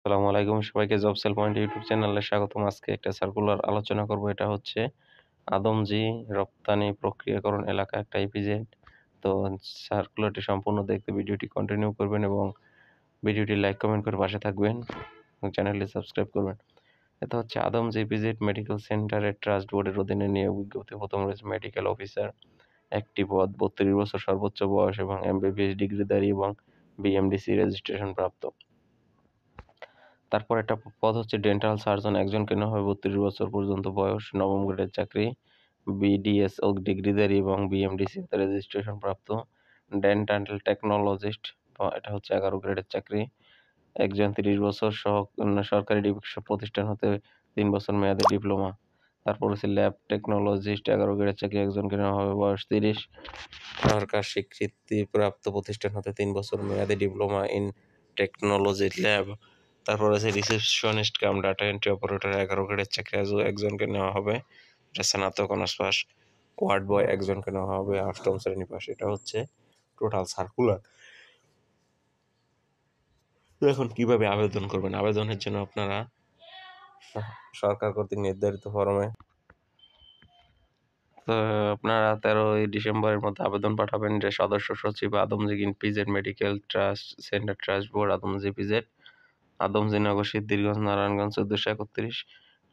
আসসালামু আলাইকুম, সবাইকে জব সেল পয়েন্ট ইউটিউব চ্যানেলে স্বাগতম। আজকে একটা সার্কুলার আলোচনা করব। এটা হচ্ছে আদমজী রপ্তানি প্রক্রিয়াকরণ এলাকা, একটা ইপিজেড। তো সার্কুলারটি সম্পূর্ণ দেখতে ভিডিওটি কন্টিনিউ করবেন এবং ভিডিওটি লাইক কমেন্ট করে পাশে থাকবেন এবং চ্যানেলটি সাবস্ক্রাইব করবেন। এটা হচ্ছে আদমজী ইপিজেড মেডিকেল সেন্টারের ট্রাস্ট বোর্ডের অধীনে নিয়োগ বিজ্ঞপ্তি। প্রথম রয়েছে মেডিকেল অফিসার, একটি পদ, 32 বছর সর্বোচ্চ বয়স এবং এমবিবিএস ডিগ্রিধারী এবং বিএমডিসি রেজিস্ট্রেশন প্রাপ্ত। তারপর একটা পদ হচ্ছে ডেন্টাল সার্জন, একজনকে নেওয়া হবে, 32 বছর পর্যন্ত বয়স, নবম গ্রেডের চাকরি, বিডিএস ও ডিগ্রিধারী এবং বিএমডিসি তে রেজিস্ট্রেশন প্রাপ্ত। ডেন্টাল টেকনোলজিস্ট, এটা হচ্ছে 11 গ্রেডের চাকরি, একজন 30 বছর সরকারি প্রতিষ্ঠান হতে 3 বছর মেয়াদী ডিপ্লোমা। তারপর হচ্ছে ল্যাব টেকনোলজিস্ট, 11 গ্রেডের চাকরি, একজনকে নেওয়া হবে, বয়স 30, সরকার স্বীকৃতি প্রাপ্ত প্রতিষ্ঠান হতে 3 বছর মেয়াদী ডিপ্লোমা ইন টেকনোলজি ল্যাব। তারপর আছে রিসেপশনিস্ট কাম ডাটা এন্ট্রি অপারেটর, 11 গ্রেডের চাকরি, একজনকে নেওয়া হবে, এটা স্নাতক অনার্স পাস। ওয়ার্ড বয়, একজনকে নেওয়া হবে, 8ম শ্রেণী পাস। এটা হচ্ছে টোটাল সার্কুলার। তো এখন কিভাবে আবেদন করবেন? আবেদনের জন্য আপনারা সরকার কর্তৃক নির্ধারিত ফরমে তো আপনারা 13ই ডিসেম্বরের মধ্যে আবেদন পাঠাবেন, যে সদস্য সচিব Adamjee EPZ medical trust centre trust board Adamjee EPZ, Adamjee Nagar, Siddhirganj, Narayanganj 1431।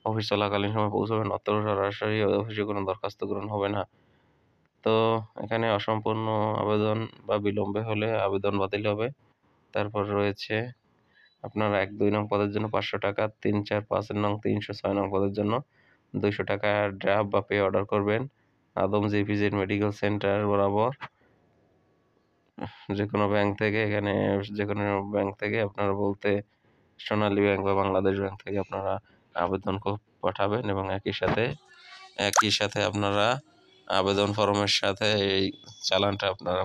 Office চলাকালীন সময় পৌঁছাবেন। অত্র সরাসরি অফিসে কোনো দরখাস্ত গ্রহণ হবে না। তো এখানে অসম্পূর্ণ আবেদন বা বিলম্বে হলে আবেদন বাতিল হবে। তারপর রয়েছে আপনারা 1-2 নং পদের জন্য 500 টাকা, 3, 4, 5 নং, 306 নং পদের জন্য 200 টাকা ড্রাফট বা পে অর্ডার করবেন আদমজী ইপিজেড মেডিকেল সেন্টার বরাবর। যে কোনো ব্যাংক থেকে, এখানে যে কোনো ব্যাংক থেকে আপনারা বলতে সোনালী ব্যাংক বা বাংলাদেশ ব্যাংক থেকে আপনারা আবেদন পাঠাবেন এবং একই সাথে আপনারা আবেদন ফর্মের সাথে এই চালানটা আপনারা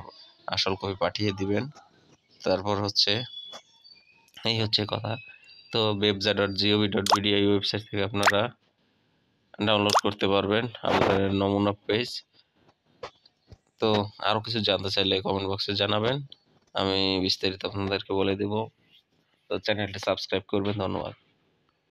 আসল কপি পাঠিয়ে দিবেন। তারপর হচ্ছে এই হচ্ছে কথা। তো webza.gov.bd এই ওয়েবসাইট থেকে আপনারা ডাউনলোড করতে পারবেন আবেদনের নমুনা পেজ। তো আরও কিছু জানতে চাইলে কমেন্ট বক্সে জানাবেন, আমি বিস্তারিত আপনাদেরকে বলে দেব। তো চ্যানেলটি সাবস্ক্রাইব করবেন। ধন্যবাদ।